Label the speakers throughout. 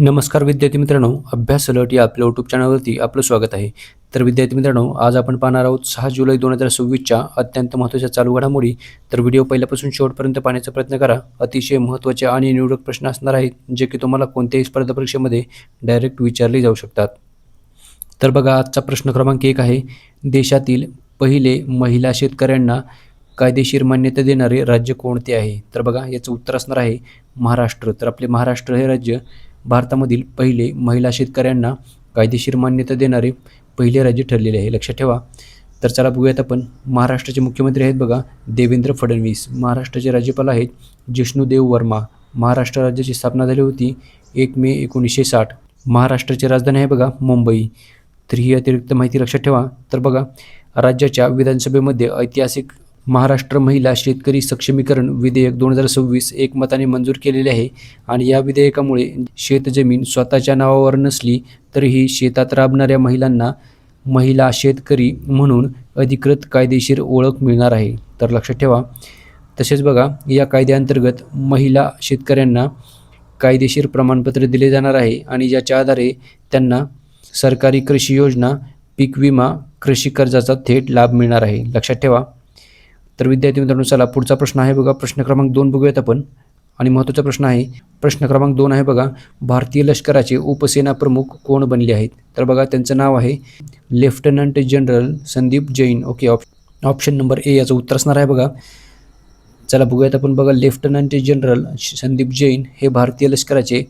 Speaker 1: नमस्कार विद्यार्थी मित्रांनो, अभ्यास अलर्ट या आपल्या यूट्यूब चॅनलवरती आपलं स्वागत आहे. तर विद्यार्थी मित्रांनो, आज आपण पाहणार आहोत 6 जुलै 2026च्या अत्यंत महत्त्वाच्या चालू घडामोडी. तर व्हिडिओ पहिल्यापासून शेवटपर्यंत पाहण्याचा प्रयत्न करा. अतिशय महत्त्वाचे आणि निवडक प्रश्न असणार आहेत, जे की तुम्हाला कोणत्याही स्पर्धा परीक्षेमध्ये डायरेक्ट विचारले जाऊ शकतात. तर बघा, आजचा प्रश्न क्रमांक 1 आहे. देशातील पहिले महिला शेतकऱ्यांना कायदेशीर मान्यता देणारे राज्य कोणते आहे? तर बघा, याचं उत्तर असणार आहे महाराष्ट्र. तर आपले महाराष्ट्र हे राज्य भारतामधील पहिले महिला शेतकऱ्यांना कायदेशीर मान्यता देणारे पहिले राज्य ठरलेले आहे, लक्षात ठेवा. तर चला बघूयात आपण. महाराष्ट्राचे मुख्यमंत्री आहेत बघा देवेंद्र फडणवीस. महाराष्ट्राचे राज्यपाल आहेत जिष्णुदेव वर्मा. महाराष्ट्र राज्याची स्थापना झाली होती 1 मे 1960. महाराष्ट्राची राजधानी आहे बघा मुंबई. तर ही अतिरिक्त माहिती लक्षात ठेवा. तर बघा, राज्याच्या विधानसभेमध्ये ऐतिहासिक महाराष्ट्र महिला शेतकरी सक्षमीकरण विधेयक 2026 एकमताने मंजूर केलेले आहे. आणि या विधेयकामुळे शेतजमीन स्वतःच्या नावावर नसली तरीही शेतात राबणाऱ्या महिलांना महिला शेतकरी म्हणून अधिकृत कायदेशीर ओळख मिळणार आहे. तर लक्षात ठेवा. तसेच बघा, या कायद्याअंतर्गत महिला शेतकऱ्यांना कायदेशीर प्रमाणपत्र दिले जाणार आहे आणि ज्याच्या आधारे त्यांना सरकारी कृषी योजना, पीक विमा, कृषी कर्जाचा थेट लाभ मिळणार आहे, लक्षात ठेवा. तर विद्यार्थी मित्रांनो, चला पुढचा प्रश्न आहे बघा, प्रश्न क्रमांक 2 बघूयात आपण. आणि महत्त्वाचा प्रश्न आहे. प्रश्न क्रमांक 2 आहे बघा, भारतीय लष्कराचे उपसेना प्रमुख कोण बनले आहेत? तर बघा, त्यांचं नाव आहे lieutenant general Sandeep Jain. Okay, option number A याचं उत्तर असणार आहे बघा. चला बघूयात आपण. बघा, लेफ्टनंट जनरल संदीप जैन हे भारतीय लष्कराचे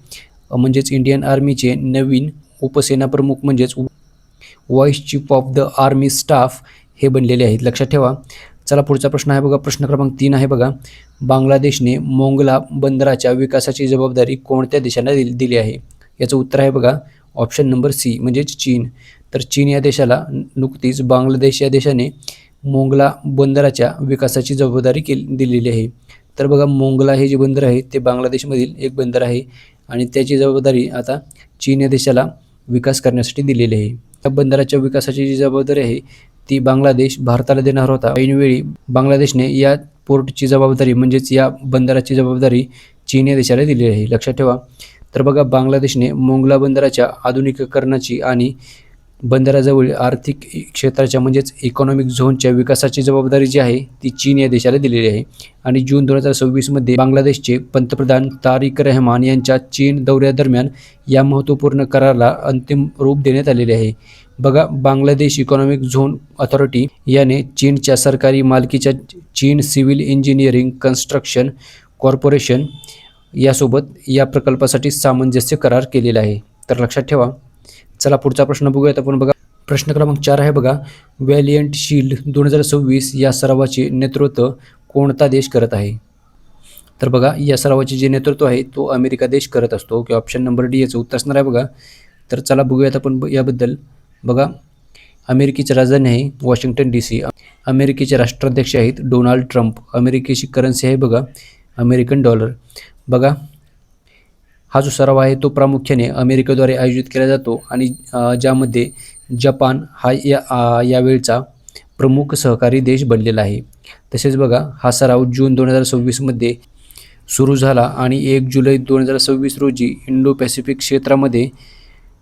Speaker 1: म्हणजेच इंडियन आर्मीचे नवीन उपसेना प्रमुख म्हणजेच vice chief of the army staff हे बनलेले आहेत, लक्षात ठेवा. चला पुढचा प्रश्न आहे बघा, प्रश्न क्रमांक 3 आहे बघा. बांगलादेशने मोंगला बंदराच्या विकासाची जबाबदारी कोणत्या देशाला दिली आहे? याचं उत्तर आहे बघा ऑप्शन नंबर सी म्हणजेच चीन. तर चीन या देशाला नुकतीच बांगलादेश या देशाने मोंगला बंदराच्या विकासाची जबाबदारी दिलेली आहे. तर बघा, मोंगला हे जे बंदर आहे ते बांगलादेशमधील एक बंदर आहे आणि त्याची जबाबदारी आता चीन या देशाला विकास करण्यासाठी दिलेली आहे. त्या बंदराच्या विकासाची जी जबाबदारी आहे ती बांगलादेश भारताला देणार होता. ऐनवेळी बांगलादेशने या पोर्टची जबाबदारी म्हणजेच या बंदराची जबाबदारी चीन या देशाला दिली आहे, लक्षात ठेवा. तर बघा, बांगलादेशने मोंगला बंदराच्या आधुनिकीकरणाची आणि बंदराजवळील आर्थिक क्षेत्राच्या म्हणजेच इकॉनॉमिक झोनच्या विकासाची जबाबदारी जी आहे ती चीन या देशाला दिलेली आहे. आणि जून 2026मध्ये बांगलादेशचे पंतप्रधान तारिक रहमान यांच्या चीन दौऱ्यादरम्यान या महत्त्वपूर्ण कराराला अंतिम रूप देण्यात आलेले आहे. बघा, बांगलादेश इकॉनॉमिक झोन अथॉरिटी याने चीनच्या सरकारी मालकीच्या चीन सिव्हिल इंजिनिअरिंग कन्स्ट्रक्शन कॉर्पोरेशन यासोबत या प्रकल्पासाठी सामंजस्य करार केलेला आहे. तर लक्षात ठेवा. चला पुढचा प्रश्न बघूयात आपण. बघा, प्रश्न क्रमांक 4 आहे बघा, व्हॅलियंट शील्ड 2026 या सरावाचे नेतृत्व कोणता देश करत आहे? तर बघा, या सरावाचे जे नेतृत्व आहे तो अमेरिका देश करत असतो. की ऑप्शन नंबर डी याचं उत्तर असणार आहे बघा. तर चला बघूयात आपण याबद्दल. बघा, अमेरिकेची राजधानी आहे वॉशिंग्टन DC. अमेरिकेचे राष्ट्राध्यक्ष आहेत डोनाल्ड ट्रम्प. अमेरिकेची करन्सी आहे बघा अमेरिकन डॉलर. बघा, हा जो सराव आहे तो प्रामुख्याने अमेरिकेद्वारे आयोजित केला जातो आणि ज्यामध्ये जपान हा यावेळचा प्रमुख सहकारी देश बनलेला आहे. तसेच बघा, हा सराव जून 2026मध्ये सुरू झाला आणि 1 जुलै 2026 रोजी इंडो पॅसिफिक क्षेत्रामध्ये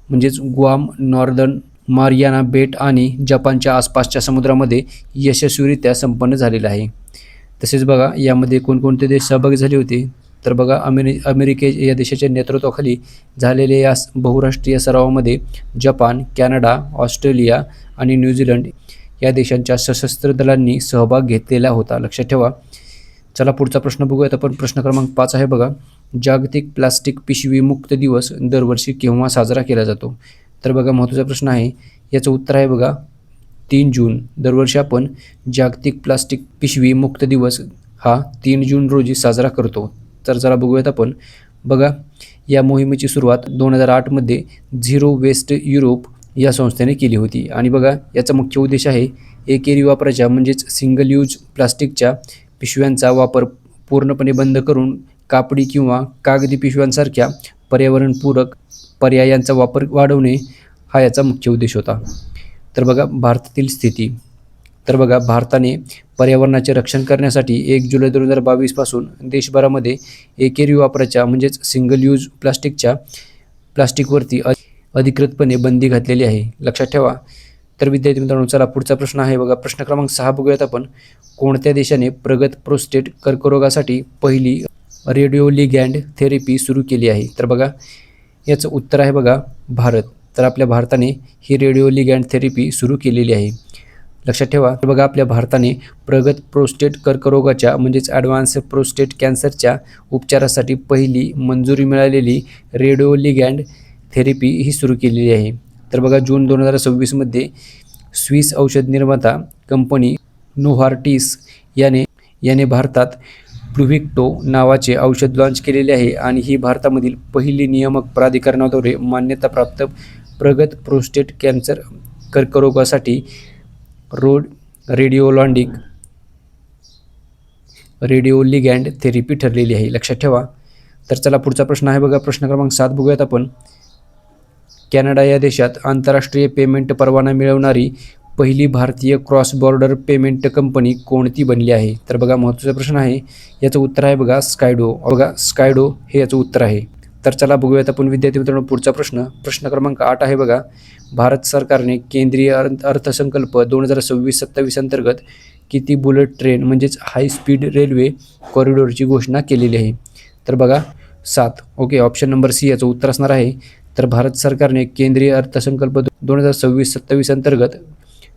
Speaker 1: म्हणजेच ग्वाम, नॉर्दर्न मारियाना बेट आणि जपानच्या आसपासच्या समुद्रामध्ये यशस्वीरित्या संपन्न झालेला आहे. तसेच बघा, यामध्ये कोणकोणते देश सहभागी झाले होते? तर बघा, अमेरिके या देशाच्या नेतृत्वाखाली झालेल्या या बहुराष्ट्रीय सरावामध्ये जपान, कॅनडा, ऑस्ट्रेलिया आणि न्यूझीलंड या देशांच्या सशस्त्र दलांनी सहभाग घेतलेला होता, लक्षात ठेवा. चला पुढचा प्रश्न बघूयात आपण. प्रश्न क्रमांक 5 आहे बघा, जागतिक प्लास्टिक पिशवी मुक्त दिवस दरवर्षी केव्हा साजरा केला जातो? तर बघा, महत्त्वाचा प्रश्न आहे. याचं उत्तर आहे बघा 3 जून. दरवर्षी आपण जागतिक प्लास्टिक पिशवी मुक्त दिवस हा 3 जून रोजी साजरा करतो. तर चला बघूयात आपण. बघा, या मोहिमेची सुरुवात 2008मध्ये झिरो वेस्ट युरोप या संस्थेने केली होती. आणि बघा, याचा मुख्य उद्देश आहे एकेरी वापराच्या म्हणजेच सिंगल यूज प्लास्टिकच्या पिशव्यांचा वापर पूर्णपणे बंद करून कापडी किंवा कागदी पिशव्यांसारख्या पर्यावरणपूरक पर्यायांचा वापर वाढवणे हा याचा मुख्य उद्देश होता. तर बघा, भारतातील स्थिती. तर बघा, भारताने पर्यावरणाचे रक्षण करण्यासाठी 1 जुलै 2022 पासून देशभरामध्ये एकेरी वापराच्या म्हणजेच सिंगल यूज प्लास्टिकवरती अधिकृतपणे बंदी घातलेली आहे, लक्षात ठेवा. तर विद्यार्थी मित्रांनो, चला पुढचा प्रश्न आहे बघा. प्रश्न क्रमांक 6 बघूयात आपण. कोणत्या देशाने प्रगत प्रोस्टेट कर्करोगासाठी पहिली रेडिओलिगॅन्ड थेरपी सुरू केली आहे? तर बघा याचं उत्तर आहे बघा भारत. तर आपल्या भारताने ही रेडिओलिगॅन्ड थेरपी सुरू केलेली आहे, लक्षात ठेवा. तर बघा आपल्या भारताने प्रगत प्रोस्टेट कर्करोगाच्या म्हणजेच ॲडव्हान्स प्रोस्टेट कॅन्सरच्या उपचारासाठी पहिली मंजुरी मिळालेली रेडिओलिगॅन्ड थेरपी ही सुरू केलेली आहे. तर बघा जून 2026मध्ये स्विस औषध निर्माता कंपनी नोव्हार्टिस याने भारतात प्लुव्हिक्टो नावाचे औषध लॉन्च केलेले आहे आणि ही भारतामधील पहिली नियामक प्राधिकरणाद्वारे मान्यताप्राप्त प्रगत प्रोस्टेट कॅन्सर कर्करोगासाठी रेडिओलिगॅन्ड थेरपी ठरलेली आहे, लक्षात ठेवा. तर चला पुढचा प्रश्न आहे बघा. प्रश्न क्रमांक 7 बघूयात आपण. कॅनडा या देशात आंतरराष्ट्रीय पेमेंट परवाना मिळवणारी पहिली भारतीय क्रॉस बॉर्डर पेमेंट कंपनी कोणती बनली आहे? तर बघा महत्त्वाचा प्रश्न आहे. याचं उत्तर आहे बघा स्कायडो. बघा स्कायडो हे याचं उत्तर आहे. तर चला बघूयात आपण विद्यार्थी मित्रांनो पुढचा प्रश्न. प्रश्न क्रमांक 8 आहे बघा. भारत सरकारने केंद्रीय अर्थसंकल्प 2026-27 अंतर्गत किती बुलेट ट्रेन म्हणजेच हाय स्पीड रेल्वे कॉरिडॉरची घोषणा केलेली आहे? तर बघा 7. ओके, ऑप्शन नंबर सी याचं उत्तर असणार आहे. तर भारत सरकारने केंद्रीय अर्थसंकल्प 2026-27 अंतर्गत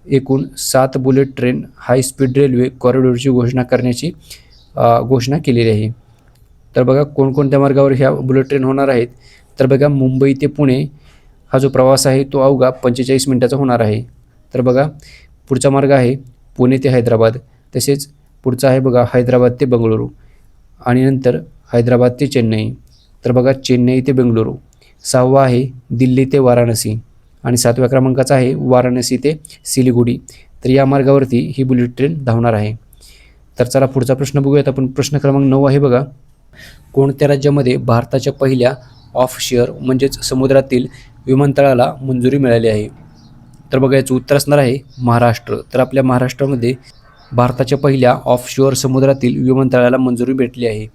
Speaker 1: एकूण 7 bullet train high speed railway कॉरिडॉरची घोषणा केलेली आहे. तर बघा कोणकोणत्या मार्गावर ह्या बुलेट ट्रेन होणार आहेत? तर बघा मुंबई ते पुणे हा जो प्रवास आहे तो अवघा 45 मिनिटाचा होणार आहे. तर बघा पुढचा मार्ग आहे पुणे ते हैदराबाद, तसेच पुढचा आहे बघा हैदराबाद ते बंगळुरू आणि नंतर हैदराबाद ते चेन्नई. तर बघा चेन्नई ते बेंगळुरू. 6वा आहे दिल्ली ते वाराणसी आणि 7व्या क्रमांकाचा आहे वाराणसी ते सिलिगुडी. तर या मार्गावरती ही बुलेट ट्रेन धावणार आहे. तर चला पुढचा प्रश्न बघूयात आपण. प्रश्न क्रमांक 9 आहे बघा. कोणत्या राज्यामध्ये भारताच्या पहिल्या ऑफशोअर म्हणजेच समुद्रातील विमानतळाला मंजुरी मिळाली आहे? तर बघा याचं उत्तर असणार आहे महाराष्ट्र. तर आपल्या महाराष्ट्रामध्ये भारताच्या पहिल्या ऑफशोअर समुद्रातील विमानतळाला मंजुरी भेटली आहे.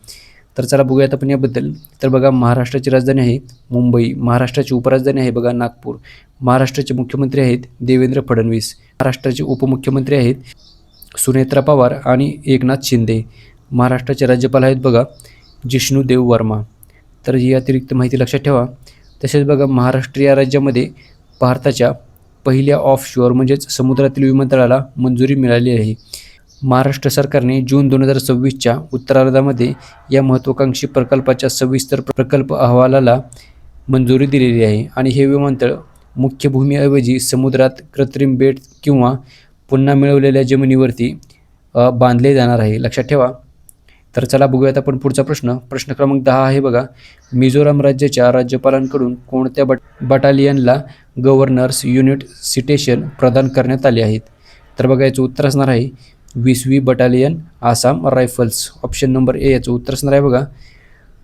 Speaker 1: तर चला बघूयात आपण याबद्दल. तर बघा महाराष्ट्राची राजधानी आहे मुंबई, महाराष्ट्राची उपराजधानी आहे बघा नागपूर, महाराष्ट्राचे मुख्यमंत्री आहेत देवेंद्र फडणवीस, महाराष्ट्राचे उपमुख्यमंत्री आहेत सुनेत्रा पवार आणि एकनाथ शिंदे, महाराष्ट्राचे राज्यपाल आहेत बघा जिष्णू देव वर्मा. तर ही अतिरिक्त माहिती लक्षात ठेवा. तसेच बघा महाराष्ट्र या राज्यामध्ये भारताच्या पहिल्या ऑफशोअर म्हणजेच समुद्रातील विमानतळाला मंजुरी मिळाली आहे. महाराष्ट्र सरकारने जून 2026च्या उत्तरार्धामध्ये या महत्त्वाकांक्षी प्रकल्पाच्या सविस्तर प्रकल्प अहवालाला मंजुरी दिलेली आहे आणि हे विमानतळ मुख्य भूमीऐवजी समुद्रात कृत्रिम बेट किंवा पुन्हा मिळवलेल्या जमिनीवरती बांधले जाणार आहे, लक्षात ठेवा. तर चला बघूयात आपण पुढचा प्रश्न. प्रश्न क्रमांक 10 आहे बघा. मिझोराम राज्याच्या राज्यपालांकडून कोणत्या बटालियनला गव्हर्नर्स युनिट सिटेशन प्रदान करण्यात आले आहेत? तर बघा याचं उत्तर असणार आहे 20वी battalion Assam rifles. Option number A याचं उत्तर असणार आहे बघा.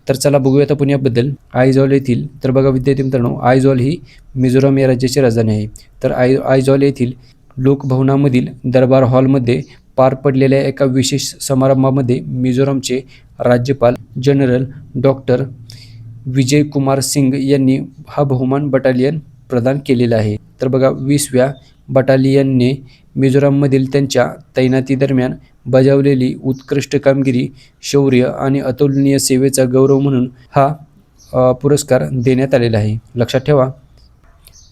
Speaker 1: तर चला बघूयात आपण याबद्दल. आयजॉल येथील, तर बघा विद्यार्थी मित्रांनो आयजॉल ही मिझोराम या राज्याची राजधानी आहे. तर आयजॉल येथील लोकभवनामधील दरबार हॉलमध्ये पार पडलेल्या एका विशेष समारंभामध्ये मिझोरामचे राज्यपाल जनरल डॉक्टर विजय कुमार सिंग यांनी हा बहुमान बटालियन प्रदान केलेला आहे. तर बघा 20व्या बटालियनने मिझोराममधील त्यांच्या तैनातीदरम्यान बजावलेली उत्कृष्ट कामगिरी, शौर्य आणि अतुलनीय सेवेचा गौरव म्हणून हा पुरस्कार देण्यात आलेला आहे, लक्षात ठेवा.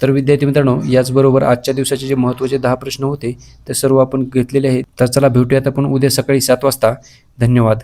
Speaker 1: तर विद्यार्थी मित्रांनो याचबरोबर आजच्या दिवसाचे जे महत्त्वाचे 10 प्रश्न होते ते सर्व आपण घेतलेले आहेत. तर चला भेटूयात आपण उद्या सकाळी 7 वाजता. धन्यवाद.